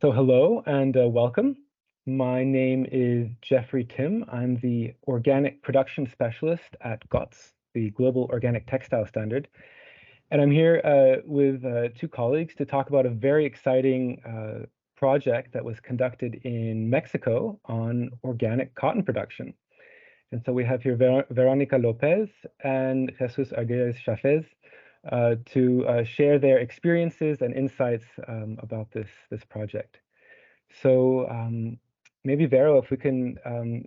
So hello and welcome. My name is Jeffrey Thimm. I'm the Organic Production Specialist at GOTS, the Global Organic Textile Standard. And I'm here with two colleagues to talk about a very exciting project that was conducted in Mexico on organic cotton production. And so we have here Veronica Lopez and Jesus Aguirre-Chavez to share their experiences and insights about this project. So maybe Vero, if we can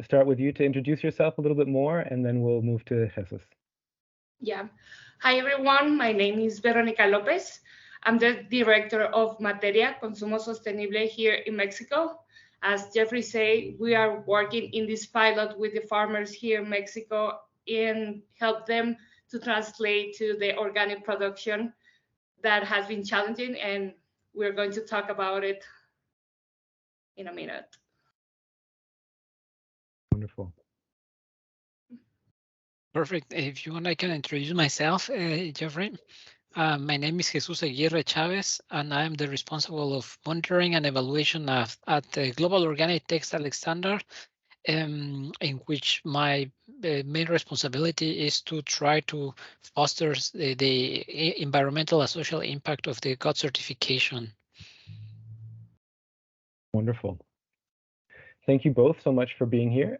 start with you to introduce yourself a little bit more, and then we'll move to Jesus. Yeah. Hi, everyone. My name is Veronica Lopez. I'm the director of Materia Consumo Sostenible here in Mexico. As Jeffrey said, we are working in this pilot with the farmers here in Mexico and help them to translate to the organic production that has been challenging, and we're going to talk about it in a minute. Wonderful. Perfect. If you want, I can introduce myself, Jeffrey. My name is Jesus Aguirre-Chavez, and I am the responsible of monitoring and evaluation at the Global Organic Textile Standard, in which my main responsibility is to try to foster the environmental and social impact of the GOTS certification. Wonderful. Thank you both so much for being here.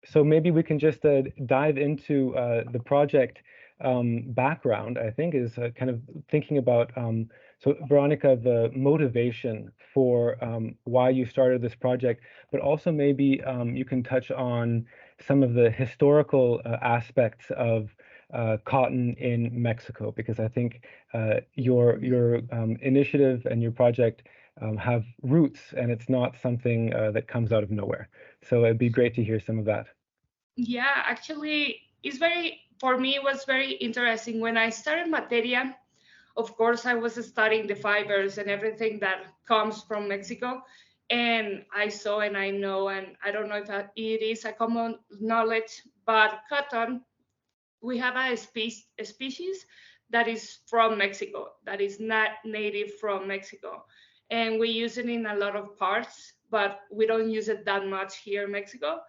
So maybe we can just dive into the project background, I think, is kind of thinking about, so Veronica, the motivation for why you started this project, but also maybe you can touch on some of the historical aspects of cotton in Mexico, because I think your initiative and your project have roots, and it's not something that comes out of nowhere. So it'd be great to hear some of that. Yeah, actually, for me, it was very interesting. When I started Materia, of course, I was studying the fibers and everything that comes from Mexico. And I saw and I know, and I don't know if it is a common knowledge, but cotton, we have a species that is from Mexico, that is not native from Mexico. And we use it in a lot of parts, but we don't use it that much here in Mexico.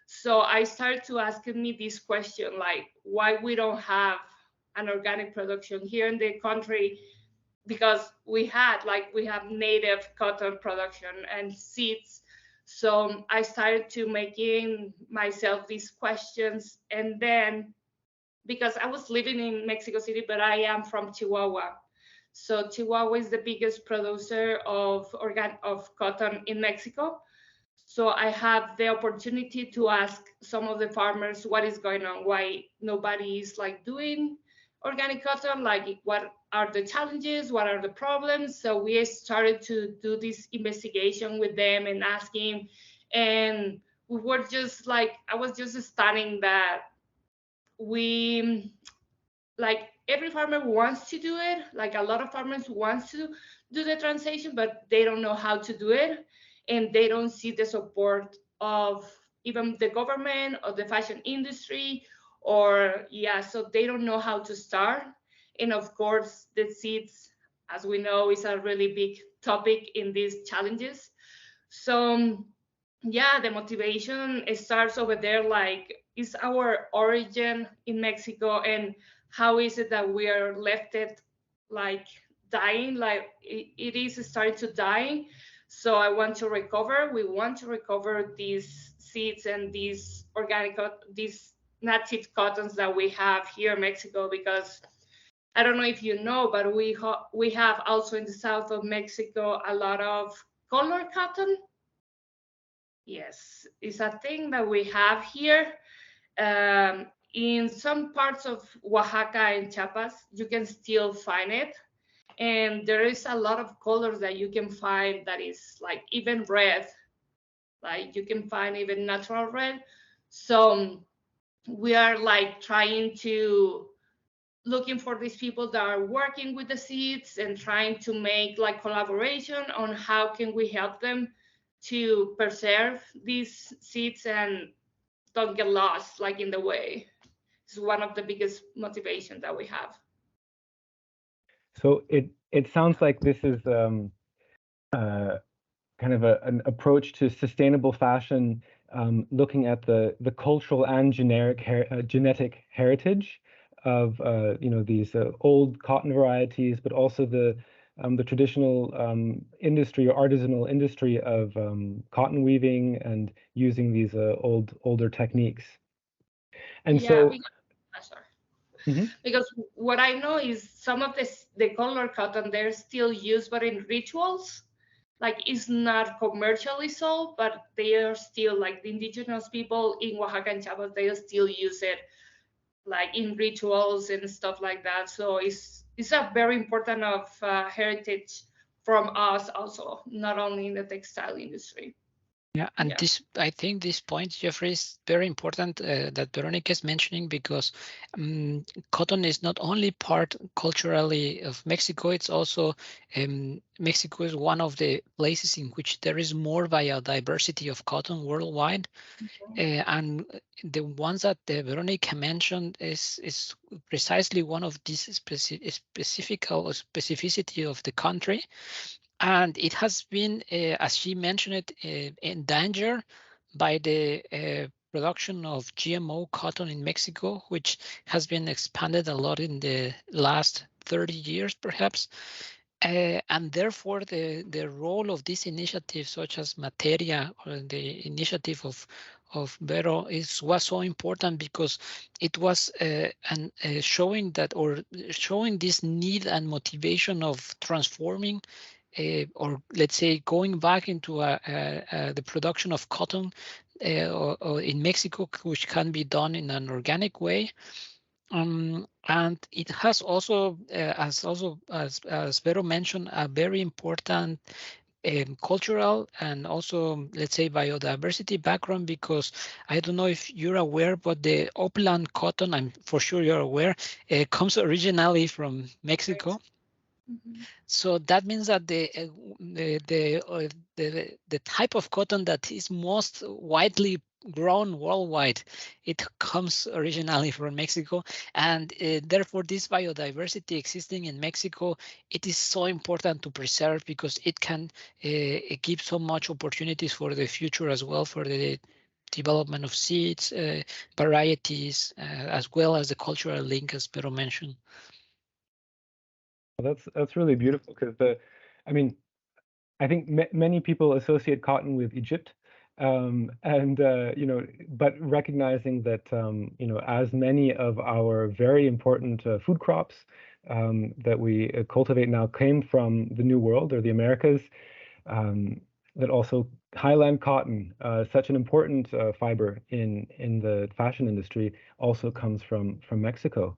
So I started to asking me this question, like why we don't have an organic production here in the country, because we have native cotton production and seeds. So I started to making myself these questions, and then because I was living in Mexico City, but I am from Chihuahua. So Chihuahua is the biggest producer of cotton in Mexico. So I have the opportunity to ask some of the farmers what is going on, why nobody is like doing organic cotton, like what are the challenges, what are the problems. So we started to do this investigation with them and asking, and we were just like, I was just studying that we, like every farmer wants to do it, like a lot of farmers wants to do the transition, but they don't know how to do it, and they don't see the support of even the government or the fashion industry, or so they don't know how to start. And of course, the seeds, as we know, is a really big topic in these challenges. So the motivation starts over there, like is our origin in Mexico, and how is it that we are left it like dying, like it is starting to die. So we want to recover these seeds and these these native cottons that we have here in Mexico, because I don't know if you know, but we have also in the south of Mexico a lot of color cotton. Yes, it's a thing that we have here. In some parts of Oaxaca and Chiapas, you can still find it. And there is a lot of colors that you can find that is like even red, like you can find even natural red. So we are like trying to looking for these people that are working with the seeds and trying to make like collaboration on how can we help them to preserve these seeds and don't get lost like in the way. It's one of the biggest motivations that we have. So it sounds like this is kind of an approach to sustainable fashion, looking at the cultural and genetic heritage of these old cotton varieties, but also the traditional industry or artisanal industry of cotton weaving and using these older techniques. And Yeah, so, because what I know is some of the color cotton, they're still used, but in rituals. Like, it's not commercially sold, but they are still, like, the indigenous people in Oaxaca and Chiapas, they still use it like in rituals and stuff like that. So it's a very important of heritage from us also, not only in the textile industry. Yeah, and this, I think this point, Jeffrey, is very important that Veronica is mentioning, because cotton is not only part culturally of Mexico, it's also Mexico is one of the places in which there is more biodiversity of cotton worldwide. And the ones that Veronica mentioned is precisely one of these specificity of the country. And it has been, as she mentioned it, endangered by the production of GMO cotton in Mexico, which has been expanded a lot in the last 30 years, perhaps. And therefore, the role of this initiative, such as Materia, or the initiative of Vero, was so important, because it was showing that, or showing this need and motivation of transforming, or let's say going back into the production of cotton or in Mexico, which can be done in an organic way. And it has also, as Vero mentioned, a very important cultural and also, let's say, biodiversity background, because I don't know if you're aware, but the upland cotton, I'm for sure you're aware, comes originally from Mexico. So that means that the type of cotton that is most widely grown worldwide, it comes originally from Mexico, and therefore this biodiversity existing in Mexico, it is so important to preserve, because it can give so much opportunities for the future as well, for the development of seeds, varieties, as well as the cultural link, as Pedro mentioned. Well, that's really beautiful, because I think many people associate cotton with Egypt, but recognizing that as many of our very important food crops that we cultivate now came from the New World or the Americas, that also highland cotton, such an important fiber in the fashion industry, also comes from Mexico.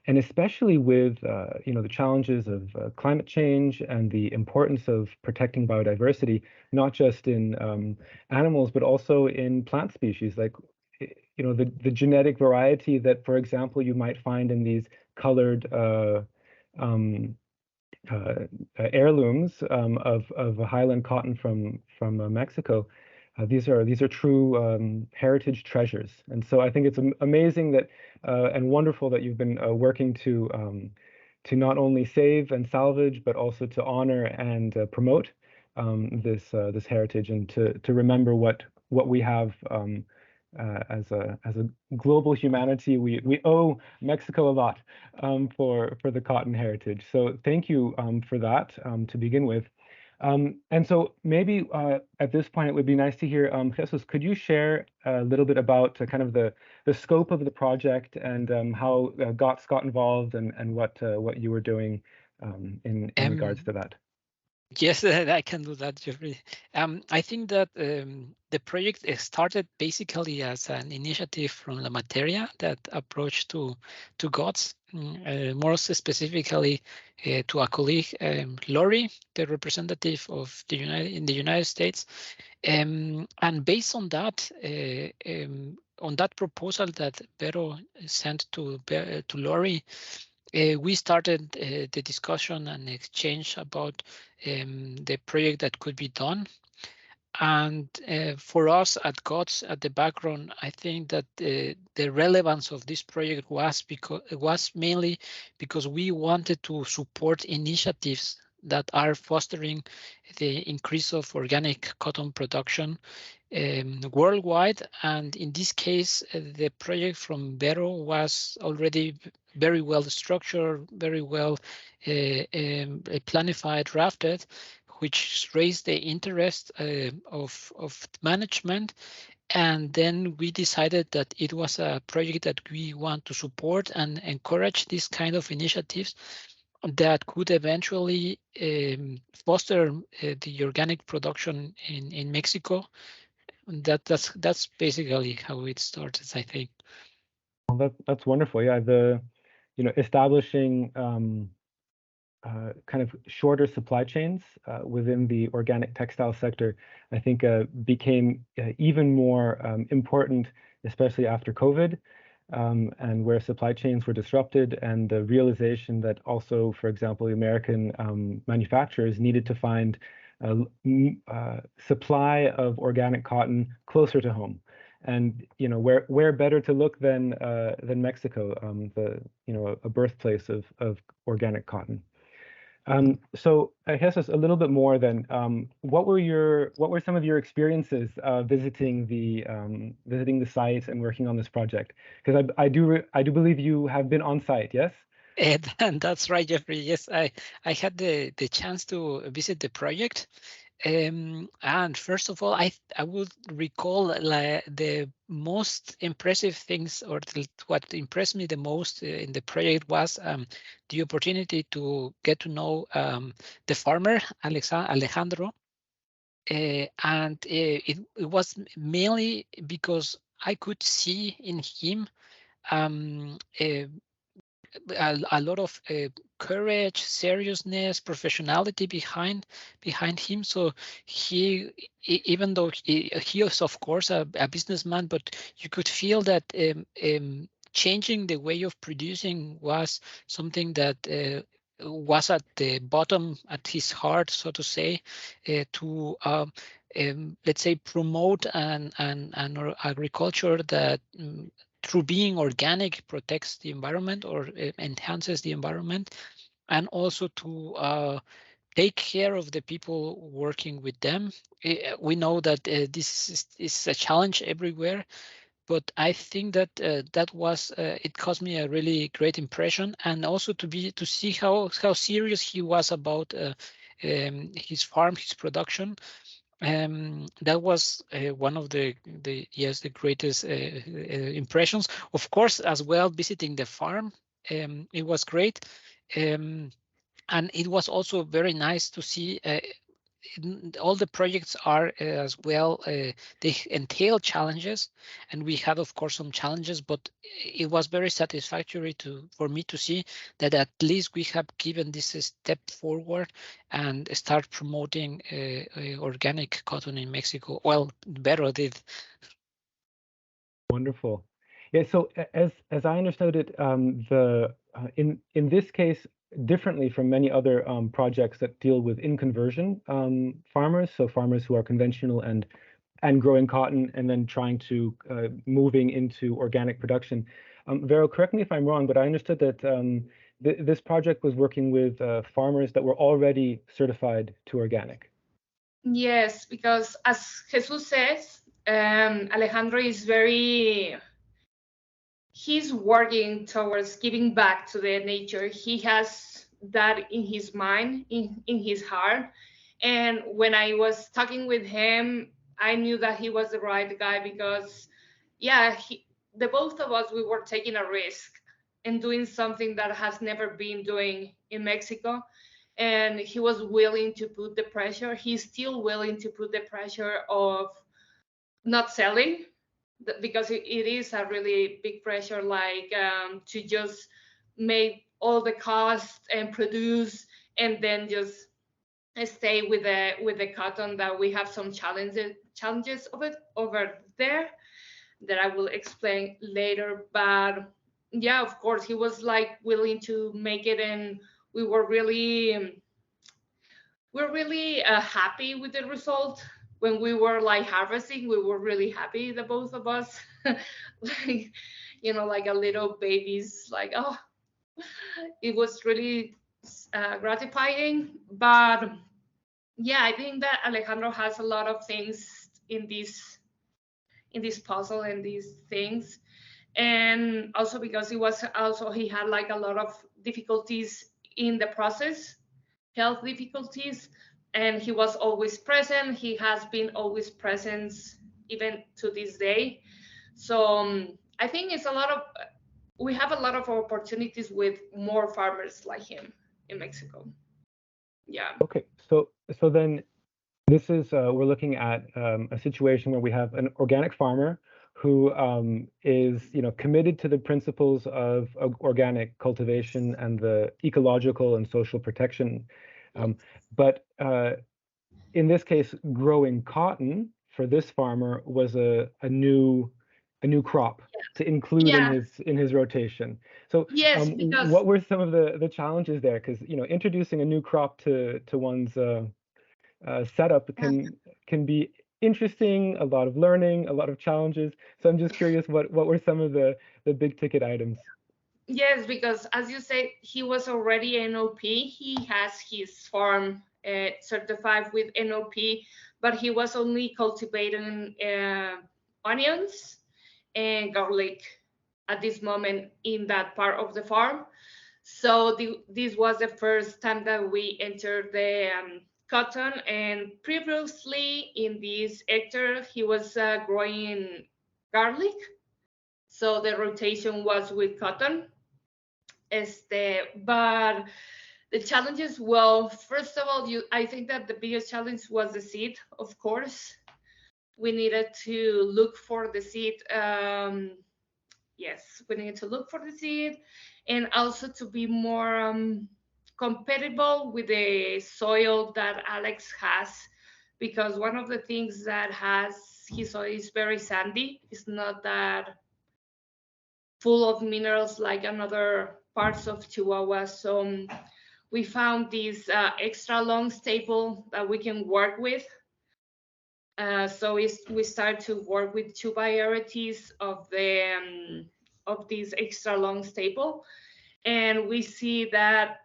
And especially with the challenges of climate change and the importance of protecting biodiversity, not just in animals, but also in plant species, like the genetic variety that, for example, you might find in these colored heirlooms of highland cotton from Mexico. These are true heritage treasures, and so I think it's amazing that and wonderful that you've been working to not only save and salvage, but also to honor and promote this heritage, and to remember what we have as a global humanity. We owe Mexico a lot for the cotton heritage. So thank you for that to begin with. And so maybe at this point, it would be nice to hear, Jesus, could you share a little bit about kind of the scope of the project and how GOTS got involved, and what you were doing in regards to that? Yes, I can do that, Jeffrey. I think that the project started basically as an initiative from La Materia, that approach to GOTS, more specifically to a colleague, Lori, the representative of in the United States. And based on that proposal that Vero sent to Lori, we started the discussion and exchange about the project that could be done. And for us at GOTS, at the background, I think that the relevance of this project was mainly because we wanted to support initiatives that are fostering the increase of organic cotton production worldwide. And in this case, the project from Vero was already very well structured, very well planified, drafted, which raised the interest of management. And then we decided that it was a project that we want to support and encourage these kind of initiatives that could eventually foster the organic production in Mexico. That's basically how it started, I think. Well, that's wonderful. Yeah, establishing kind of shorter supply chains within the organic textile sector, I think became even more important, especially after COVID, and where supply chains were disrupted, and the realization that also, for example, the American manufacturers needed to find supply of organic cotton closer to home. And where better to look than Mexico, a birthplace of organic cotton. So I guess just a little bit more then. What were some of your experiences visiting the site and working on this project? Because I do believe you have been on site, yes? And that's right, Jeffrey. Yes, I had the chance to visit the project. And first of all, I would recall the most impressive things, or what impressed me the most in the project was the opportunity to get to know the farmer, Alejandro. And it was mainly because I could see in him a lot of courage, seriousness, professionality behind him. So he, even though he is of course a businessman, but you could feel that changing the way of producing was something that was at the bottom, at his heart, so to say, to let's say promote an agriculture that through being organic protects the environment, or enhances the environment, and also to take care of the people working with them. We know that this is a challenge everywhere, but I think that that was it caused me a really great impression, and also to see how serious he was about his farm, his production. That was one of the greatest impressions. Of course, as well, visiting the farm, it was great, and it was also very nice to see. All the projects are as well, they entail challenges, and we had of course some challenges, but it was very satisfactory for me to see that at least we have given this a step forward and start promoting organic cotton in Mexico. Well, Vero did. Wonderful. Yeah. So as I understood it, in this case, differently from many other projects that deal with in conversion farmers, so farmers who are conventional and growing cotton and then trying to moving into organic production. Vero, correct me if I'm wrong, but I understood that this project was working with farmers that were already certified to organic. Yes, because as Jesus says, Alejandro is he's working towards giving back to the nature. He has that in his mind, in his heart. And when I was talking with him, I knew that he was the right guy because, yeah, the both of us, we were taking a risk and doing something that has never been doing in Mexico. And he was willing to put the pressure. He's still willing to put the pressure of not selling, because it is a really big pressure, like to just make all the cost and produce and then just stay with the cotton. That we have some challenges of it over there that I will explain later. But yeah, of course he was like willing to make it, and we were really happy with the result. When we were like harvesting, we were really happy, the both of us. Like, like a little babies, like, oh, it was really gratifying. But yeah, I think that Alejandro has a lot of things in this puzzle and these things, and also because he had like a lot of difficulties in the process, health difficulties, and he was always present. He has been always present even to this day. So I think it's a lot of we have a lot of opportunities with more farmers like him in Mexico. Yeah. Okay, so then this is we're looking at a situation where we have an organic farmer who is, committed to the principles of organic cultivation and the ecological and social protection. But in this case, growing cotton for this farmer was a new crop to include Yeah. in his rotation. So Yes, because what were some of the challenges there? Because introducing a new crop to one's setup can be interesting, a lot of learning, a lot of challenges. So I'm just curious, what were some of the big ticket items? yes, because as you said, he was already NOP. He has his farm certified with NOP, but he was only cultivating onions and garlic at this moment in that part of the farm. So this was the first time that we entered the cotton, and previously in this hectare he was growing garlic. So the rotation was with cotton. But the challenges, well, first of all, I think that the biggest challenge was the seed, of course. We needed to look for the seed. Yes, we needed to look for the seed, and also to be more compatible with the soil that Alex has, because one of the things that has his soil is very sandy. It's not that full of minerals like another parts of Chihuahua. So we found this extra long staple that we can work with. So we start to work with two varieties of this extra long staple, and we see that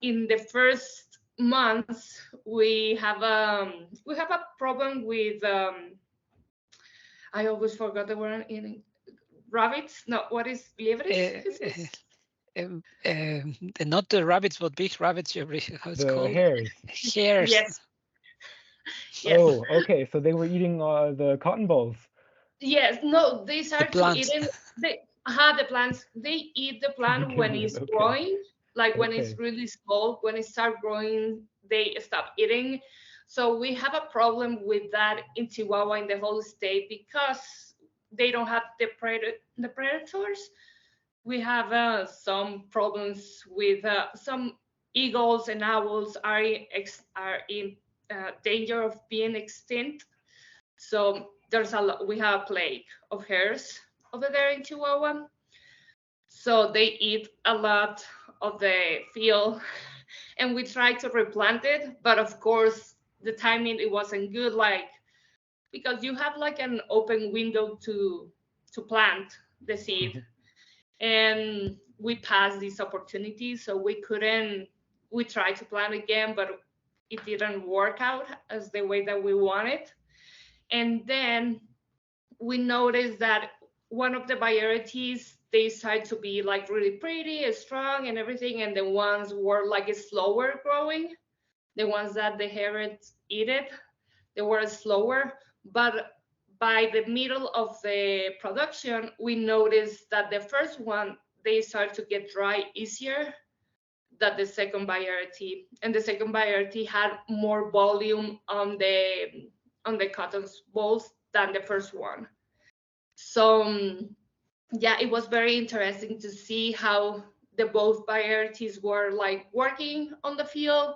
in the first months we have a problem with I always forgot the word in rabbits. No, what is liebres? Not the rabbits, but big rabbits. How it's The called? hares. Hares. Yes. Yes. Oh, okay. So they were eating the cotton balls. Yes. No, they start to plants. eating the plants. They eat the To plant when begin with, it's okay. growing, like when it's Okay. really small. When it starts growing, they stop eating. So we have a problem with that in Chihuahua, in the whole state, because they don't have the predators. We have some problems with some eagles and owls are in danger of being extinct. So we have a plague of hares over there in Chihuahua. So they eat a lot of the field, and we tried to replant it, but of course the timing it wasn't good, like because you have like an open window to plant the seed, and we passed this opportunity, so we couldn't. We tried to plant again, but it didn't work out as the way that we wanted. And then we noticed that one of the varieties, they started to be like really pretty, strong, and everything, and the ones were like slower growing. The ones that the hares eat it, they were slower. But by the middle of the production, we noticed that the first one, they start to get dry easier than the second variety, and the second variety had more volume on the cotton balls than the first one. So yeah, it was very interesting to see how the both varieties were like working on the field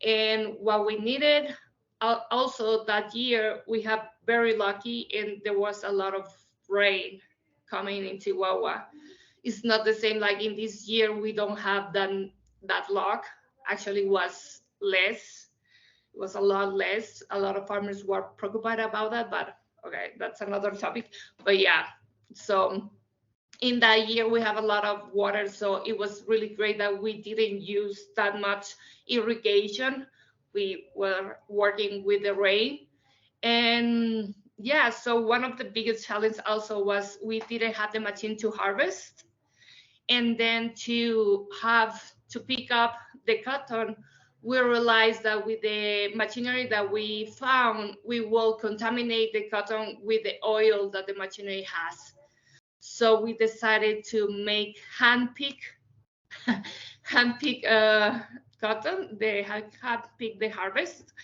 and what we needed. Also that year we have very lucky, and there was a lot of rain coming in Chihuahua. It's not the same like in this year. We don't have that luck. Actually, was less. It was a lot less. A lot of farmers were preoccupied about that, but okay, that's another topic. But yeah, so in that year we have a lot of water, so it was really great that we didn't use that much irrigation. We were working with the rain. And yeah, so one of the biggest challenges also was we didn't have the machine to harvest, and then to have to pick up the cotton. We realized that with the machinery that we found, we will contaminate the cotton with the oil that the machinery has. So we decided to make hand pick hand pick cotton. They had pick the harvest.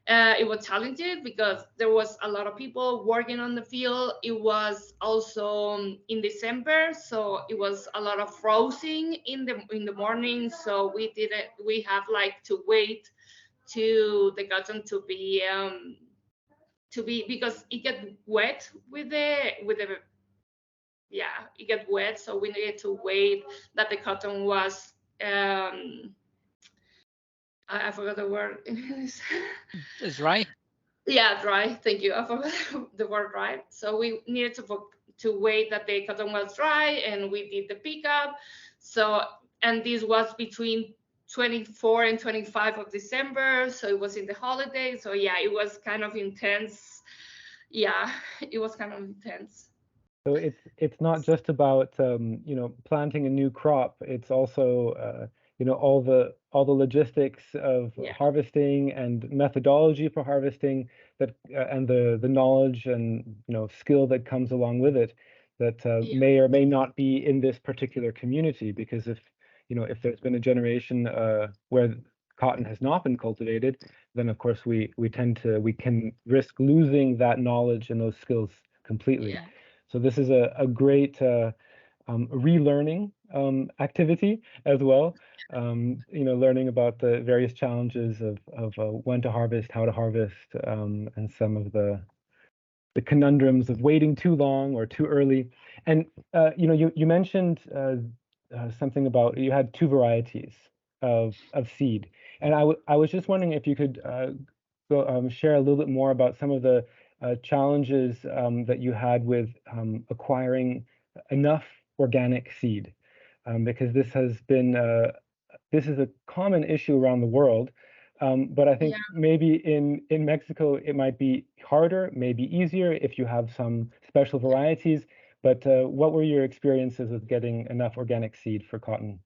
It was challenging because there was a lot of people working on the field. It was also in December, so it was a lot of frozen in the morning. So we have like to wait to the cotton to be, because it get wet with the yeah, it get wet. So we needed to wait that the cotton was I forgot the word in English. It's dry. Yeah, dry. Thank you. I forgot the word dry. So we needed to wait that the cotton was dry, and we did the pickup. So, and this was between 24 and 25 of December. So it was in the holidays. So yeah, it was kind of intense. Yeah, it was kind of intense. So it's not just about planting a new crop. It's also all the logistics of Yeah, harvesting and methodology for harvesting that and the knowledge and skill that comes along with it that yeah, may or may not be in this particular community, because if there's been a generation where cotton has not been cultivated, then of course we can risk losing that knowledge and those skills completely. yeah, So this is a great relearning activity as well. Learning about the various challenges of when to harvest, how to harvest, and some of the conundrums of waiting too long or too early. And you mentioned something about you had two varieties of seed, and I was just wondering if you could share a little bit more about some of the challenges that you had with acquiring enough organic seed, because this is a common issue around the world. But I think yeah. maybe in Mexico it might be harder, maybe easier if you have some special varieties. But what were your experiences with getting enough organic seed for cotton?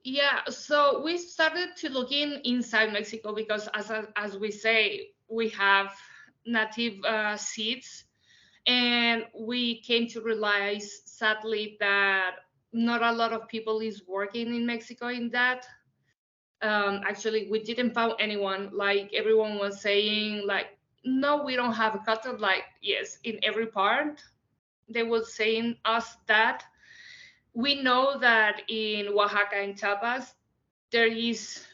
Yeah, so we started to look inside Mexico because, as we say, we have native seeds, and we came to realize, sadly, that not a lot of people is working in Mexico in that. Actually, we didn't found anyone. Like everyone was saying, like, no, we don't have a cotton. Like, yes, in every part, they were saying us that. We know that in Oaxaca and Chiapas, there is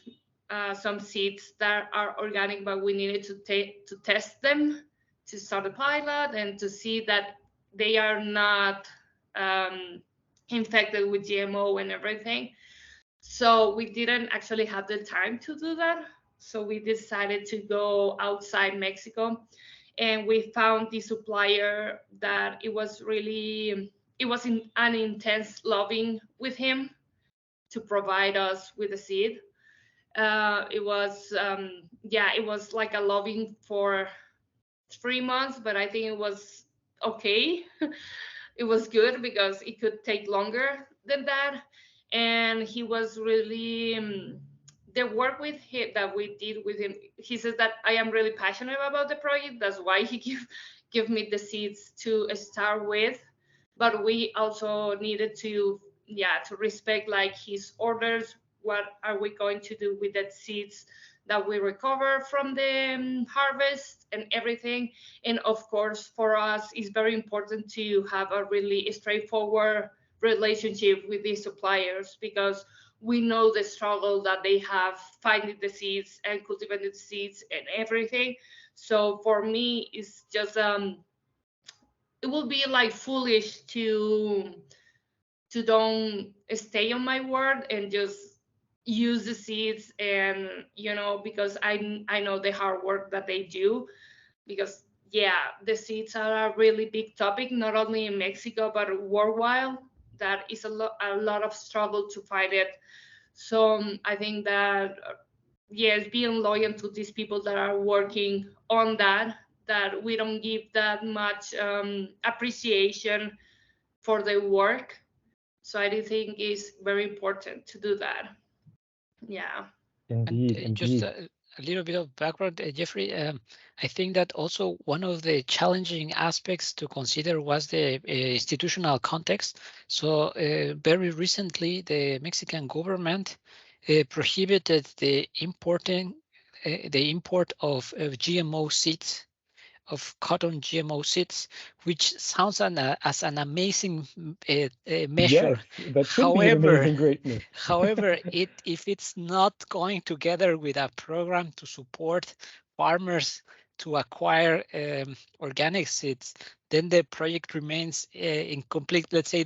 some seeds that are organic, but we needed to test them to start a pilot and to see that they are not infected with GMO and everything. So we didn't actually have the time to do that. So we decided to go outside Mexico, and we found the supplier that it was in an intense loving with him to provide us with the seed. It was yeah, it was like a loving for 3 months, but I think it was okay. It was good because it could take longer than that. And he was really the work with him that we did with him. He says that I am really passionate about the project. That's why he give me the seeds to start with. But we also needed to, yeah, to respect like his orders. What are we going to do with that seeds that we recover from the harvest and everything? And of course, for us, it's very important to have a really straightforward relationship with these suppliers, because we know the struggle that they have finding the seeds and cultivating the seeds and everything. So for me, it's just it will be like foolish to don't stay on my word and just use the seeds, and because I know the hard work that they do, because yeah, the seeds are a really big topic, not only in Mexico but worldwide. that is a lot of struggle to fight it. So I think that yes, being loyal to these people that are working on that we don't give that much appreciation for the work. So I do think it's very important to do that. Yeah. Indeed, And just indeed. a little bit of background, Jeffrey. I think that also one of the challenging aspects to consider was the institutional context. So very recently, the Mexican government prohibited the import of GMO seeds, of cotton GMO seeds, which sounds as an amazing measure. Yes, that should be an However, amazing greatness. however, if it's not going together with a program to support farmers to acquire organic seeds, then the project remains incomplete. Let's say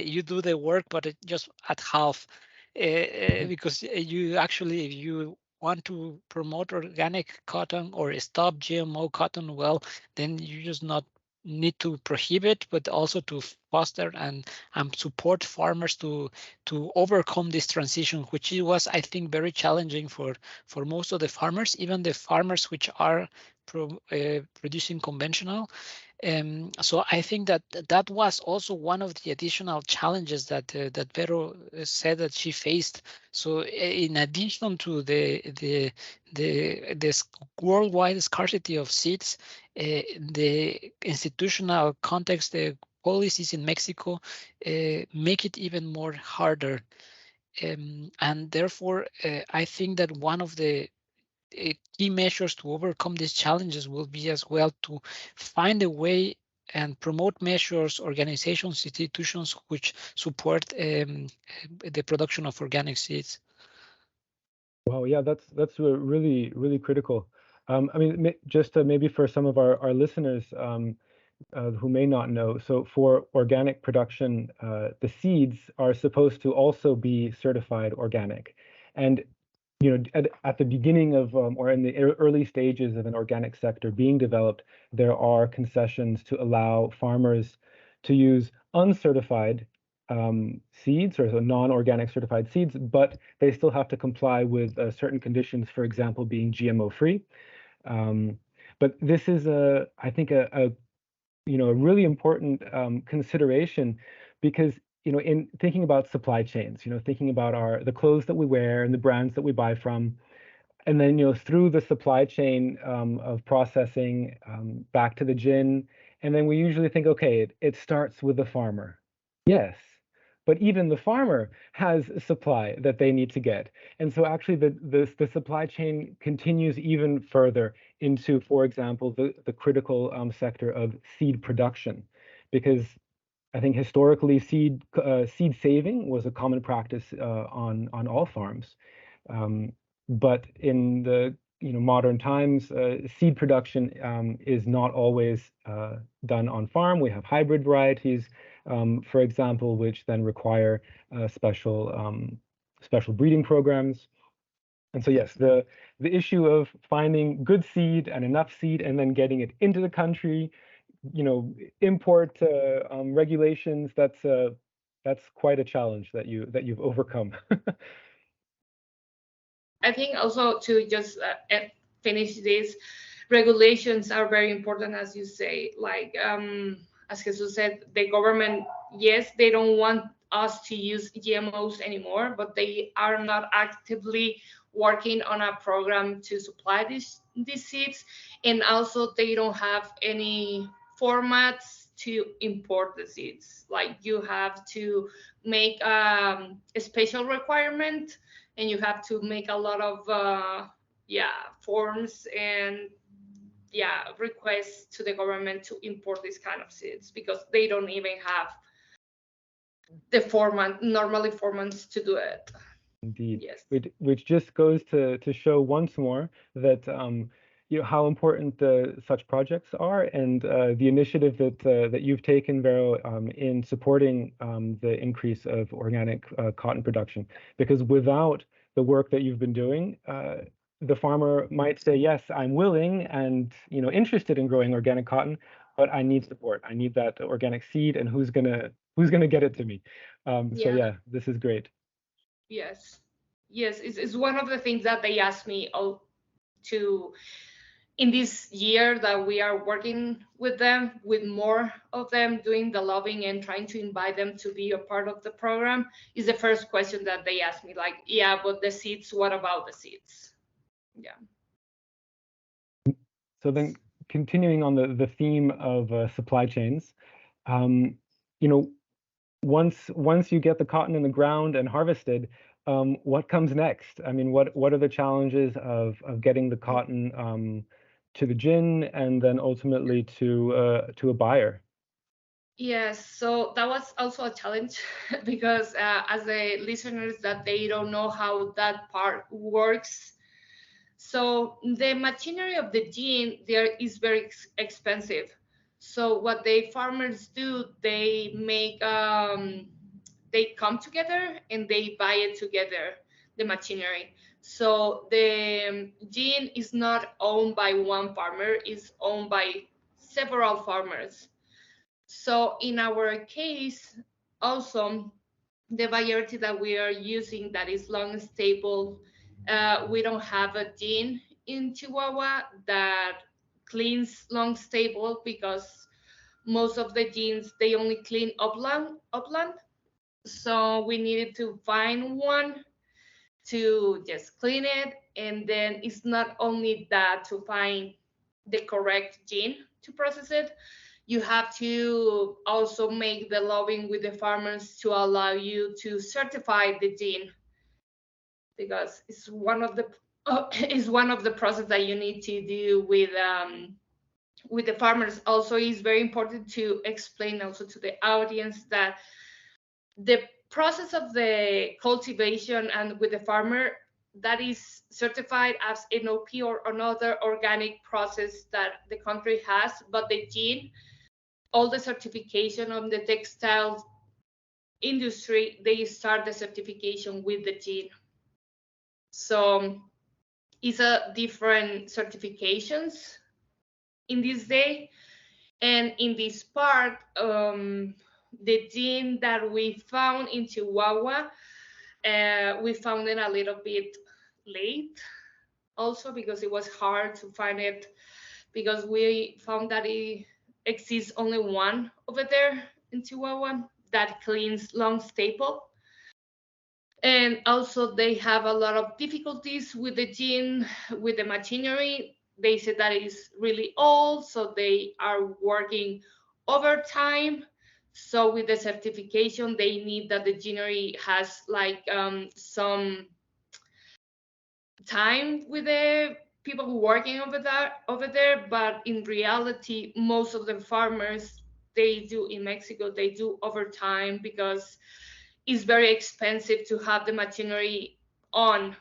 you do the work, but it just at half, because you actually, if you want to promote organic cotton or stop GMO cotton, well, then you just not need to prohibit, but also to foster and support farmers to overcome this transition, which it was, I think, very challenging for most of the farmers, even the farmers which are producing conventional. So I think that that was also one of the additional challenges that that Vero said that she faced. So in addition to this worldwide scarcity of seeds, the institutional context, the policies in Mexico make it even more harder. And therefore, I think that one of the key measures to overcome these challenges will be as well to find a way and promote measures, organizations, institutions which support the production of organic seeds. Wow, yeah, that's really really critical. I mean, just maybe for some of our listeners who may not know, so for organic production, the seeds are supposed to also be certified organic, and you know, at the beginning of or in the early stages of an organic sector being developed, there are concessions to allow farmers to use uncertified seeds or so non-organic certified seeds, but they still have to comply with certain conditions, for example, being GMO free. But this is I think a you know, a really important consideration because, you know, in thinking about supply chains, you know, thinking about the clothes that we wear and the brands that we buy from, and then, you know, through the supply chain of processing back to the gin, and then we usually think, okay, it starts with the farmer. Yes, but even the farmer has a supply that they need to get. And so actually the supply chain continues even further into, for example, the critical sector of seed production, because I think historically seed saving was a common practice on all farms. But in the modern times, seed production is not always done on farm. We have hybrid varieties, for example, which then require special breeding programs. And so yes, the issue of finding good seed and enough seed and then getting it into the country, you know, import regulations, that's quite a challenge that you've overcome. I think also to just finish this, regulations are very important, as you say. Like as Jesus said, the government, yes, they don't want us to use GMOs anymore, but they are not actively working on a program to supply these seeds, and also they don't have any formats to import the seeds. Like you have to make a special requirement, and you have to make a lot of forms and requests to the government to import these kind of seeds, because they don't even have the normally formats to do it. Indeed, Yes. which just goes to show once more that you know, how important such projects are, and the initiative that you've taken, Vero, in supporting the increase of organic cotton production. Because without the work that you've been doing, the farmer might say, yes, I'm willing and, you know, interested in growing organic cotton, but I need support. I need that organic seed, and who's gonna who's going to get it to me? So Yeah. yeah, this is great. Yes. Yes, it's one of the things that they asked me to in this year that we are working with them, with more of them doing the lobbying and trying to invite them to be a part of the program, is the first question that they ask me, like, yeah, but the seeds, what about the seeds? Yeah. So then continuing on the theme of supply chains, you know, once you get the cotton in the ground and harvested, what comes next? I mean, what are the challenges of getting the cotton to the gin and then ultimately to a buyer? Yes, so that was also a challenge because as the listeners that they don't know how that part works. So the machinery of the gene there is very expensive. So what the farmers do, they come together and they buy it together, the machinery. So the gene is not owned by one farmer, it's owned by several farmers. So in our case, also the variety that we are using that is long stable, we don't have a gene in Chihuahua that cleans long stable because most of the genes they only clean upland. So we needed to find one to just clean it, and then it's not only that to find the correct gene to process it, you have to also make the lobbying with the farmers to allow you to certify the gene because it's one of the is one of the process that you need to do with the farmers. Also, it's very important to explain also to the audience that the process of the cultivation and with the farmer that is certified as NOP or another organic process that the country has, but the gene, all the certification on the textile industry, they start the certification with the gene. So it's a different certifications in this day. And in this part, the gene that we found in Chihuahua, we found it a little bit late also because it was hard to find it because we found that it exists only one over there in Chihuahua that cleans long staple. And also they have a lot of difficulties with the gene, with the machinery. They said that it's really old, so they are working overtime. So with the certification, they need that the ginery has like some time with the people working over there. But in reality, most of the farmers they do in Mexico, they do overtime because it's very expensive to have the machinery on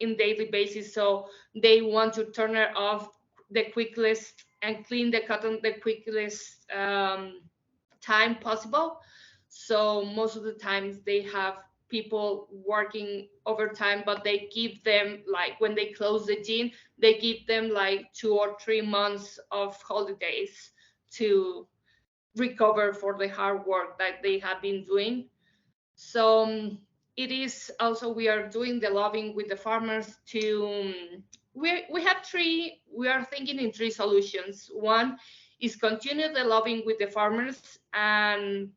in daily basis. So they want to turn it off the quickest and clean the cotton the quickest time possible. So most of the times they have people working overtime, but they give them like when they close the gym, they give them like 2 or 3 months of holidays to recover for the hard work that they have been doing. So it is also we are doing the lobbying with the farmers to we have three we are thinking in three solutions. One is continue the lobbying with the farmers and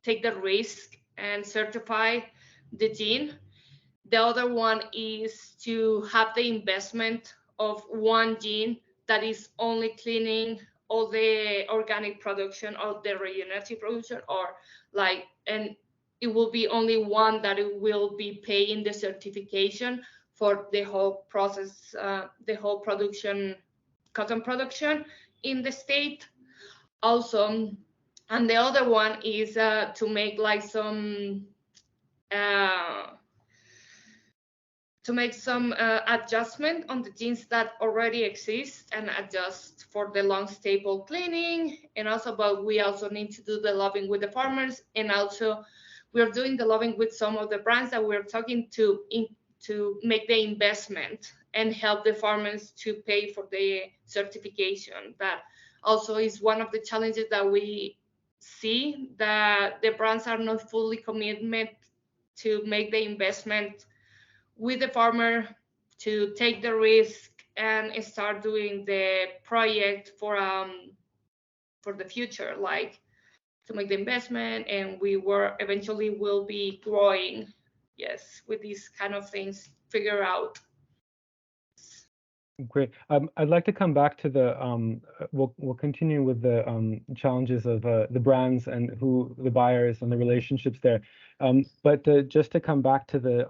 take the risk and certify the gene. The other one is to have the investment of one gene that is only cleaning all the organic production or the regenerative production, or like, and it will be only one that it will be paying the certification for the whole process, the whole production, cotton production in the state. Also, and the other one is to make like some uh, adjustment on the genes that already exist and adjust for the long staple cleaning. And also, but we also need to do the lobbying with the farmers, and also we're doing the lobbying with some of the brands that we're talking to make the investment and help the farmers to pay for the certification. That also is one of the challenges that we see that the brands are not fully committed to make the investment with the farmer, to take the risk and start doing the project for the future, like to make the investment, and we were eventually will be growing, yes, with these kind of things figure out. Great. I'd like to come back to the we'll continue with the challenges of the brands and who the buyers and the relationships there. But just to come back to the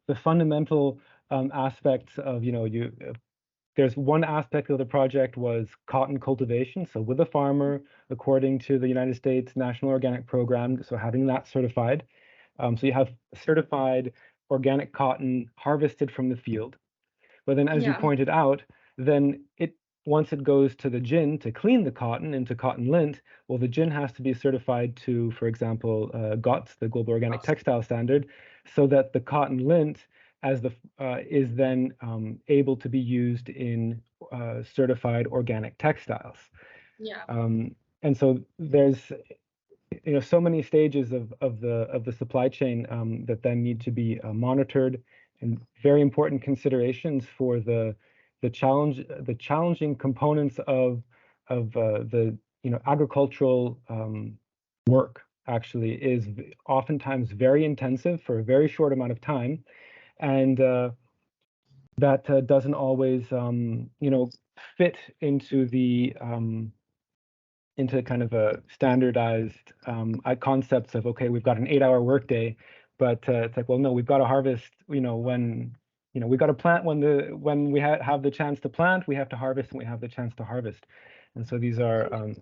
the fundamental aspects of there's one aspect of the project was cotton cultivation. So with a farmer, according to the United States National Organic Program, so having that certified. So you have certified organic cotton harvested from the field. But then, as you pointed out, then once it goes to the gin to clean the cotton into cotton lint, well, the gin has to be certified to, for example, GOTS, the Global Organic Textile Standard, so that the cotton lint is then able to be used in certified organic textiles. Yeah. And so there's so many stages of the supply chain that then need to be monitored, and very important considerations for the challenging components of the agricultural work actually is oftentimes very intensive for a very short amount of time, and that doesn't always fit into kind of a standardized concepts of, okay, we've got an 8-hour workday, but it's like, well, no, we've got to harvest, when, we've got to plant when we have the chance to plant, we have to harvest when we have the chance to harvest. And so these are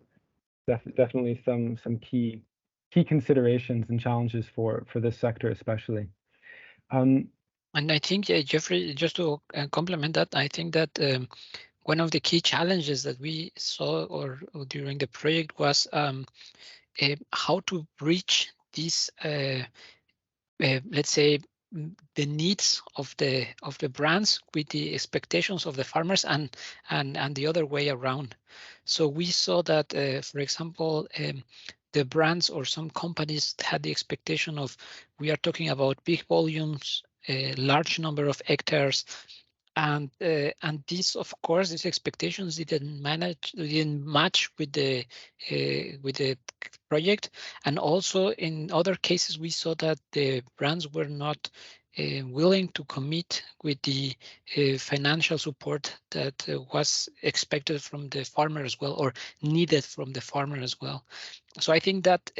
definitely some key considerations and challenges for this sector especially. And I think, Jeffrey, just to complement that, I think that one of the key challenges that we saw or during the project was how to reach these, let's say, the needs of the brands with the expectations of the farmers and the other way around. So we saw that, for example, the brands or some companies had the expectation of, we are talking about big volumes, a large number of hectares, and these, of course, these expectations didn't match with the project. And also in other cases, we saw that the brands were not willing to commit with the financial support that was expected from the farmer as well, or needed from the farmer as well. So I think that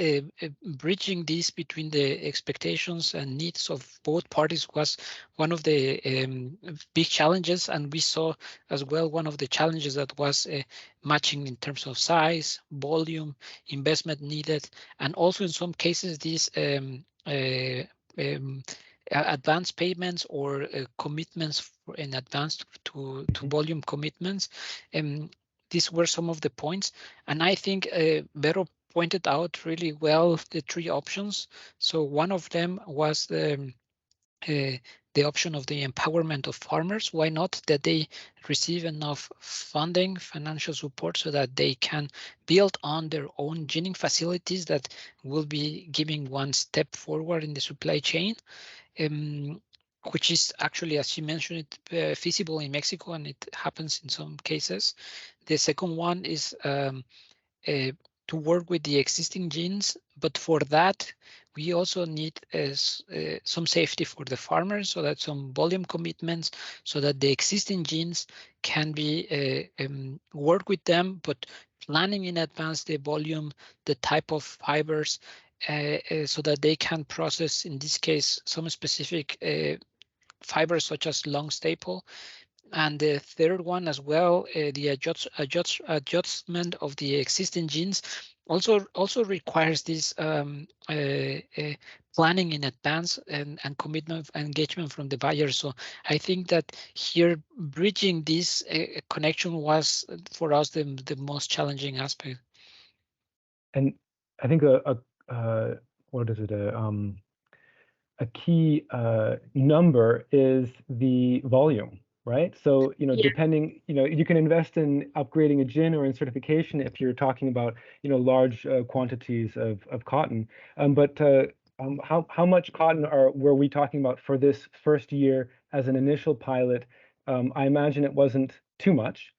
bridging this between the expectations and needs of both parties was one of the big challenges. And we saw as well one of the challenges that was matching in terms of size, volume, investment needed, and also in some cases these advance payments or commitments in advance to volume commitments. These were some of the points. And I think Vero pointed out really well the three options. So one of them was the option of the empowerment of farmers. Why not that they receive enough funding, financial support, so that they can build on their own ginning facilities that will be giving one step forward in the supply chain, which is actually, as you mentioned, feasible in Mexico, and it happens in some cases. The second one is to work with the existing gins, but for that, we also need some safety for the farmers, so that some volume commitments, so that the existing gins can be work with them, but planning in advance the volume, the type of fibers, so that they can process, in this case, some specific fibers such as long staple. And the third one as well, the adjustment of the existing gins also requires this planning in advance and commitment and engagement from the buyer. So I think that here bridging this connection was for us the most challenging aspect. And I think what is it? A key number is the volume. right? So, Yeah. depending, you can invest in upgrading a gin or in certification if you're talking about, large quantities of cotton. But how much cotton were we talking about for this first year as an initial pilot? I imagine it wasn't too much.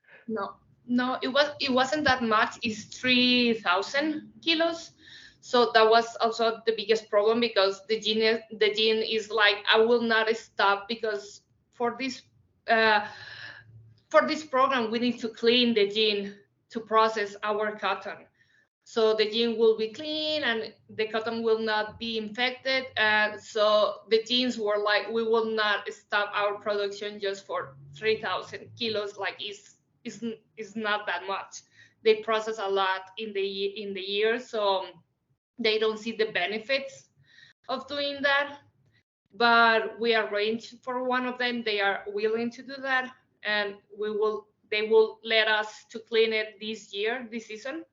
No, it wasn't that much. It's 3,000 kilos. So that was also the biggest problem because the gene is like, I will not stop because for this uh, for this program we need to clean the gene to process our cotton. So the gene will be clean and the cotton will not be infected. And so the genes were like, we will not stop our production just for 3,000 kilos. Like is not that much. They process a lot in the year, so they don't see the benefits of doing that. But we arranged for one of them. They are willing to do that, and they will let us to clean it this year, this season.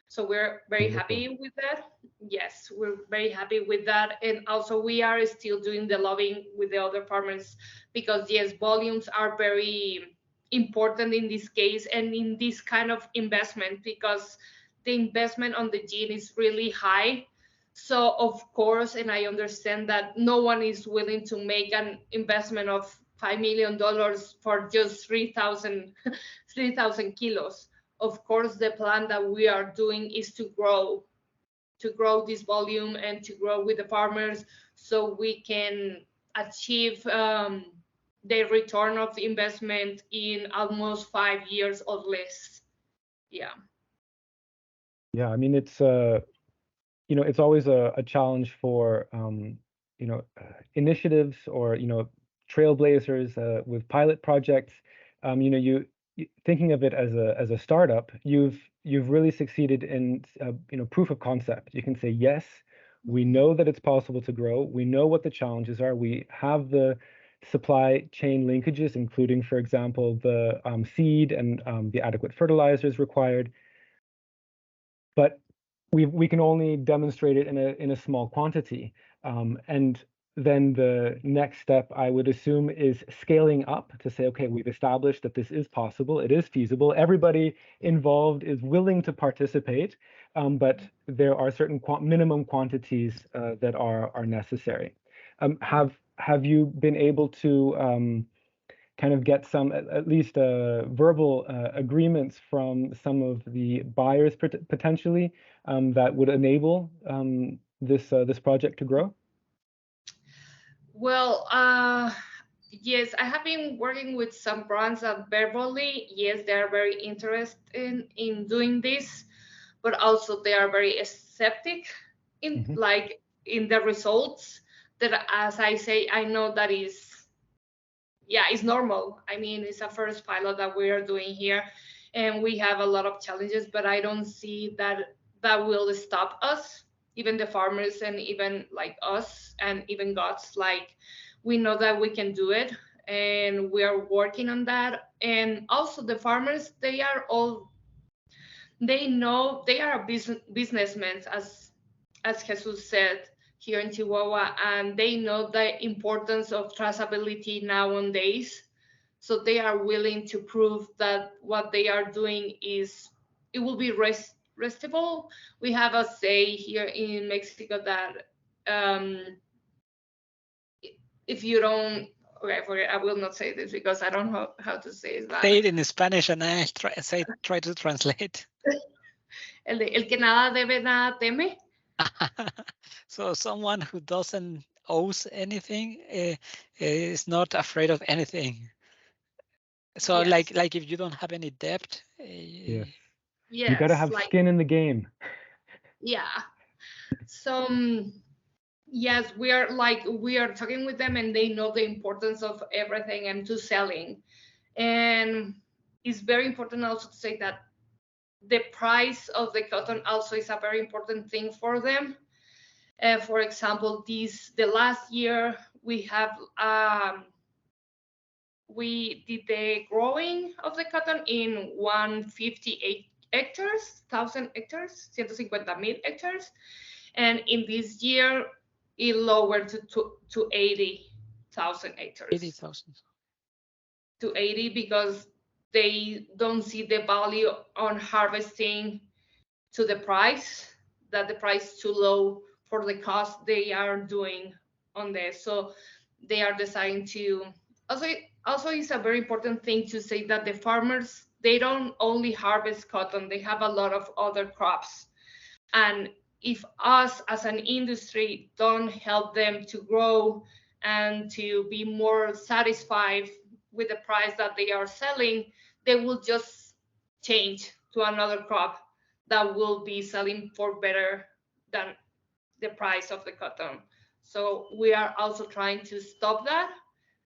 So we're very Wonderful. happy with that. Yes, we're very happy with that. And also we are still doing the lobbying with the other farmers because yes, volumes are very important in this case and in this kind of investment because the investment on the gene is really high. So of course, and I understand that no one is willing to make an investment of $5 million for just 3,000 kilos. Of course, the plan that we are doing is to grow this volume and to grow with the farmers so we can achieve the return of the investment in almost 5 years or less. Yeah. Yeah, I mean, it's always a challenge for initiatives or trailblazers with pilot projects. Thinking of it as a startup, you've really succeeded in proof of concept. You can say yes, we know that it's possible to grow. We know what the challenges are. We have the supply chain linkages, including, for example, the seed and the adequate fertilizers required. But we can only demonstrate it in a small quantity. And then the next step, I would assume, is scaling up to say, okay, we've established that this is possible, it is feasible, everybody involved is willing to participate, but there are certain minimum quantities that are necessary. Have you been able to kind of get some at least verbal agreements from some of the buyers potentially that would enable this project to grow? Well, yes, I have been working with some brands that verbally, yes, they are very interested in doing this, but also they are very skeptic in like in the results. That, as I say, I know that is, yeah, it's normal. I mean, it's a first pilot that we are doing here, and we have a lot of challenges, but I don't see that that will stop us, even the farmers and even like us and even GOTS. Like, we know that we can do it, and we are working on that. And also the farmers, they are all, they know they are businessmen, as Jesus said, here in Chihuahua, and they know the importance of traceability nowadays. So they are willing to prove that what they are doing is, it will be restable. We have a say here in Mexico that if you don't, okay, forget, I will not say this because I don't know how to say that. Say it in Spanish and I try to translate. El que nada debe, nada teme. So someone who doesn't owes anything is not afraid of anything. So Yes. like if you don't have any debt, Yes. Yes, You got to have like, skin in the game. yeah. So yes, we are talking with them, and they know the importance of everything and to selling. And it's very important also to say that the price of the cotton also is a very important thing for them. For example, the last year we did the growing of the cotton in 158 hectares, 1,000 hectares, 150,000 hectares. And in this year, it lowered to 80,000 hectares. 80,000. to 80 because they don't see the value on harvesting to the price, that the price is too low for the cost they are doing on this. So they are deciding to also it's a very important thing to say that the farmers, they don't only harvest cotton, they have a lot of other crops. And if us as an industry don't help them to grow and to be more satisfied with the price that they are selling, they will just change to another crop that will be selling for better than the price of the cotton. So we are also trying to stop that,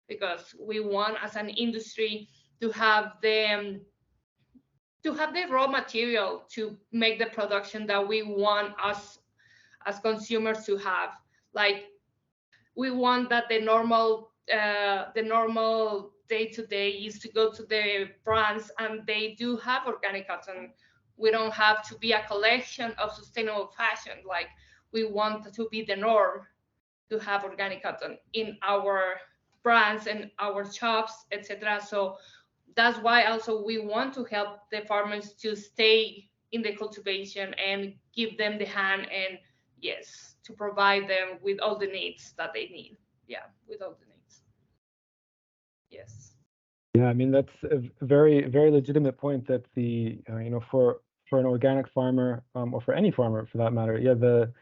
because we want as an industry to have the raw material to make the production that we want us as consumers to have. Like, we want that the normal day to day is to go to the brands and they do have organic cotton. We don't have to be a collection of sustainable fashion. Like, we want to be the norm to have organic cotton in our brands and our shops, etc. So that's why also we want to help the farmers to stay in the cultivation and give them the hand, and yes, to provide them with all the needs that they need. Yeah, with all the needs. Yes. Yeah, I mean that's a very, very legitimate point that the for an organic farmer, or for any farmer for that matter, yeah, the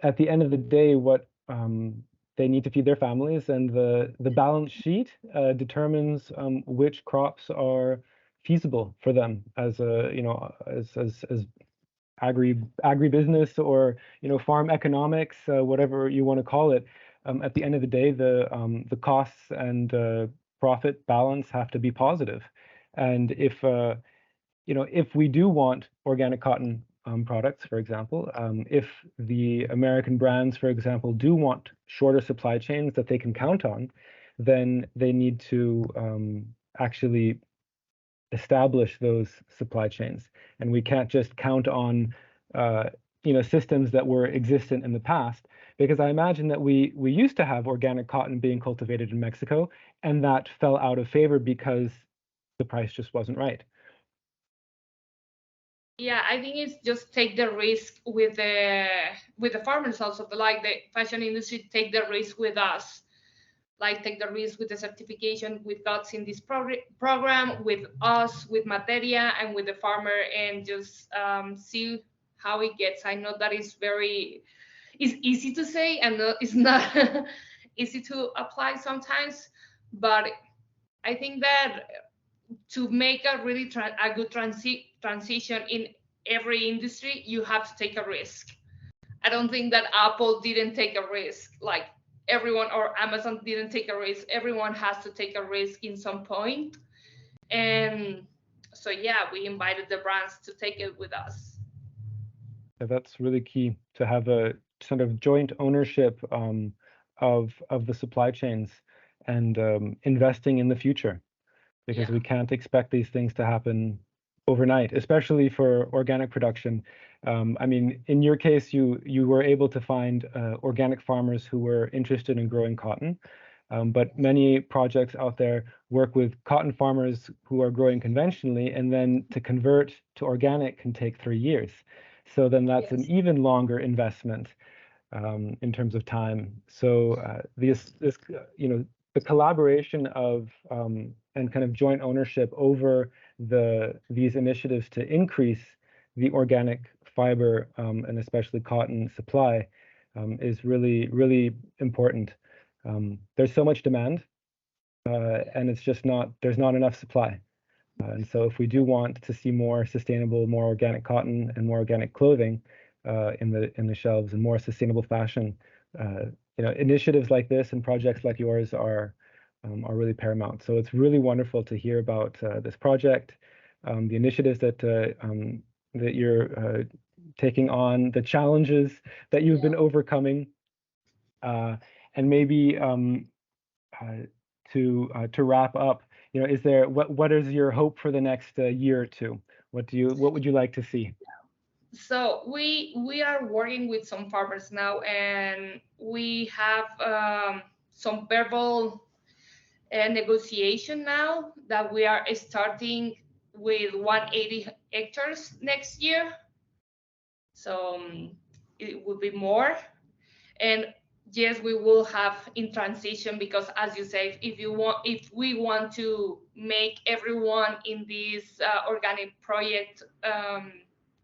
at the end of the day, what they need to feed their families, and the balance sheet determines which crops are feasible for them as a as agribusiness, or farm economics, whatever you want to call it. At the end of the day, the costs and profit balance have to be positive. And if we do want organic cotton products, for example, if the American brands, for example, do want shorter supply chains that they can count on, then they need to actually establish those supply chains. And we can't just count on systems that were existent in the past, because I imagine that we used to have organic cotton being cultivated in Mexico, and that fell out of favor because the price just wasn't right. Yeah, I think it's just take the risk with the farmers also, like the fashion industry take the risk with us, like take the risk with the certification with GOTS in this program, with us, with Materia, and with the farmer, and just see how it gets. I know that it's easy to say, and it's not easy to apply sometimes, but I think that to make a really a good transition in every industry, you have to take a risk. I don't think that Apple didn't take a risk, like everyone, or Amazon didn't take a risk. Everyone has to take a risk in some point. And so, yeah, we invited the brands to take it with us. Yeah, that's really key, to have a sort of joint ownership of the supply chains, and investing in the future, because we can't expect these things to happen overnight, especially for organic production. I mean, in your case, you were able to find organic farmers who were interested in growing cotton, but many projects out there work with cotton farmers who are growing conventionally, and then to convert to organic can take 3 years. So then that's an even longer investment in terms of time. So this the collaboration of and kind of joint ownership over these initiatives to increase the organic fiber, and especially cotton supply, is really, really important. There's so much demand, and there's not enough supply. And so if we do want to see more sustainable, more organic cotton and more organic clothing in the shelves, and more sustainable fashion, initiatives like this and projects like yours are really paramount. So it's really wonderful to hear about this project, the initiatives that you're taking on, the challenges that you've been overcoming, and maybe to wrap up, is there what is your hope for the next year or two? What would you like to see? So we are working with some farmers now, and we have some verbal a negotiation now that we are starting with 180 hectares next year. So it will be more. And yes, we will have in transition, because as you say, if we want to make everyone in this organic project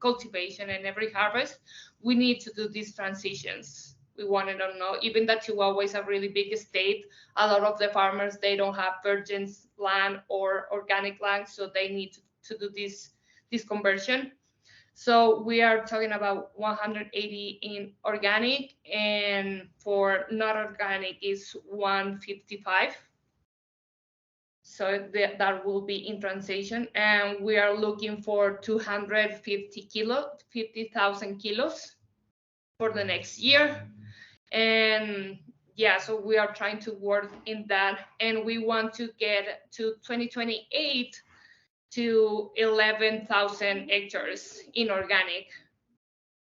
cultivation and every harvest, we need to do these transitions. We want it or not, even that Chihuahua is a really big state, a lot of the farmers, they don't have virgin land or organic land, so they need to do this conversion. So we are talking about 180 in organic, and for not organic is 155. So that will be in transition, and we are looking for 50,000 kilos for the next year. And yeah, so we are trying to work in that, and we want to get to 2028 to 11,000 hectares in organic.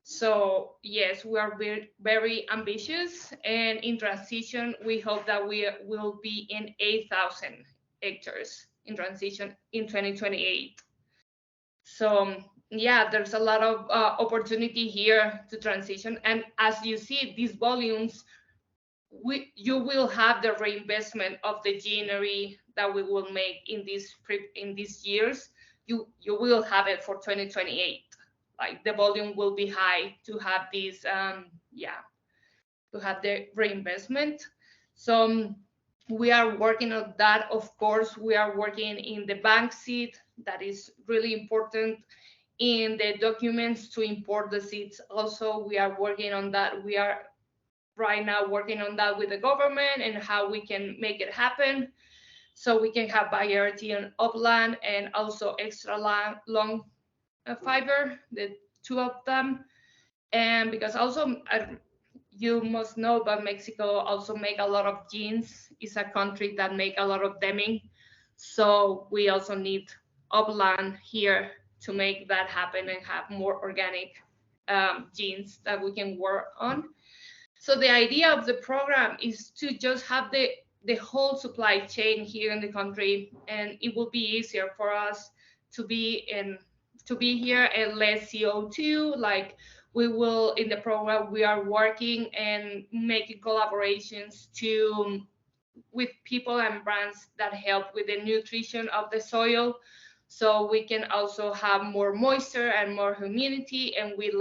So yes, we are very, very ambitious, and in transition, we hope that we will be in 8,000 hectares in transition in 2028. So yeah, there's a lot of opportunity here to transition, and as you see, these volumes, you will have the reinvestment of the greenery that we will make in these years. You will have it for 2028. Like the volume will be high to have this, to have the reinvestment. So we are working on that. Of course, we are working in the bank seed. That is really important. In the documents to import the seeds, also we are working on that. We are right now working on that with the government and how we can make it happen, so we can have variety on upland and also extra long fiber, the two of them. And because also you must know, but Mexico also make a lot of jeans. It's a country that make a lot of demming, so we also need upland here to make that happen and have more organic jeans that we can work on. So the idea of the program is to just have the whole supply chain here in the country, and it will be easier for us to be here and less CO2. Like we will, in the program, we are working and making collaborations with people and brands that help with the nutrition of the soil, so we can also have more moisture and more humidity, and we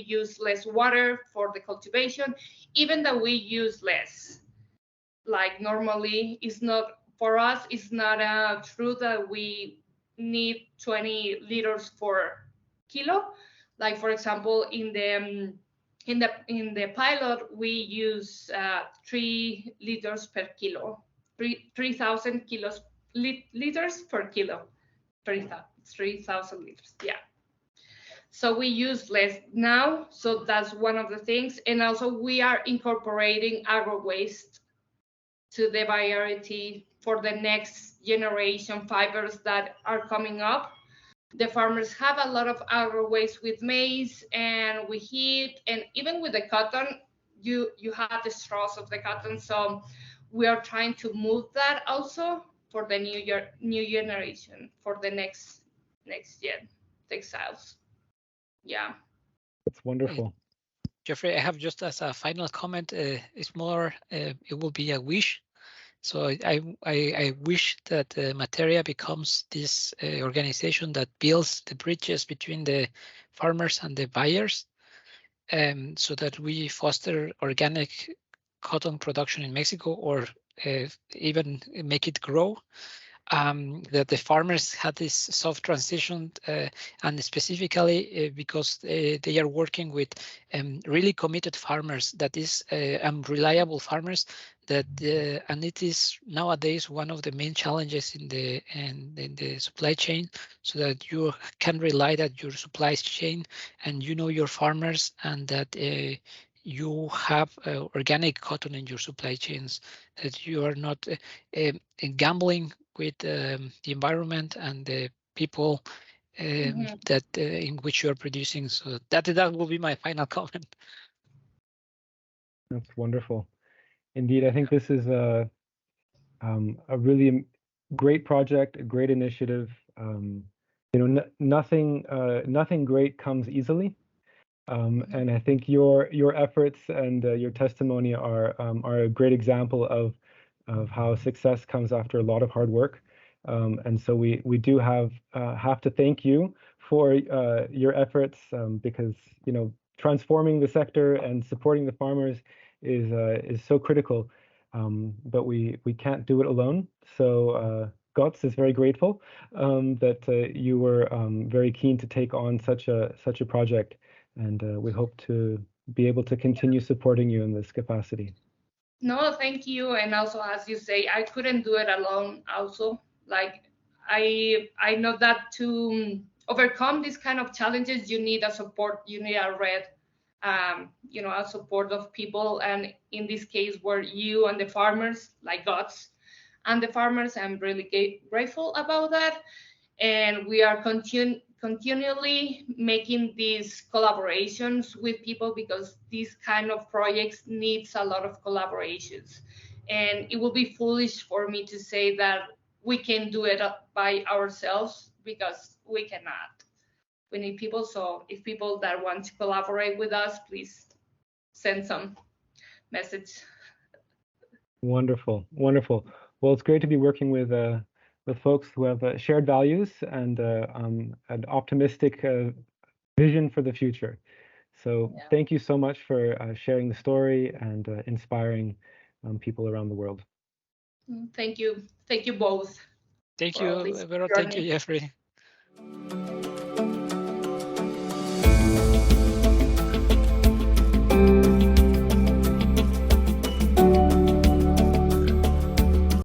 use less water for the cultivation, even though we use less. Like normally, it's not, for us, it's not true that we need 20 liters per kilo. Like for example, in the pilot, we use 3 liters per kilo, 3,000 liters per kilo, 3,000 liters, yeah. So we use less now, so that's one of the things. And also we are incorporating agro waste to the variety for the next generation fibers that are coming up. The farmers have a lot of agro waste with maize and with wheat, and even with the cotton, you have the straws of the cotton. So we are trying to move that also for the new generation, for the next gen textiles. Yeah, That's wonderful. Jeffrey, I have just as a final comment, it's more, it will be a wish. So I wish that Materia becomes this organization that builds the bridges between the farmers and the buyers, so that we foster organic cotton production in Mexico, or even make it grow. That the farmers had this soft transition, and specifically because they are working with really committed farmers, that is reliable farmers, that and it is nowadays one of the main challenges in the supply chain, so that you can rely that your supply chain and you know your farmers, and that you have organic cotton in your supply chains, that you are not gambling with the environment and the people that in which you are producing. So that will be my final comment. That's wonderful. Indeed, I think this is a really great project, a great initiative. Nothing great comes easily. And I think your efforts and your testimony are a great example of how success comes after a lot of hard work. And so we do have to thank you for your efforts, because transforming the sector and supporting the farmers is so critical. But we can't do it alone. So GOTS is very grateful that you were very keen to take on such a project. And we hope to be able to continue supporting you in this capacity. No, thank you. And also, as you say, I couldn't do it alone. Also, like I know that to overcome these kind of challenges, you need a support. You need a a support of people. And in this case, were you and the farmers, like GOTS and the farmers. I'm really grateful about that. And we are continually making these collaborations with people, because these kind of projects needs a lot of collaborations, and it will be foolish for me to say that we can do it by ourselves, because we cannot. We need people. So if people that want to collaborate with us, please send some message. Wonderful. Well, it's great to be working with folks who have shared values and an optimistic vision for the future. So Thank you so much for sharing the story and inspiring people around the world. Thank you both. Thank you, Vero. Thank you, Jeffrey.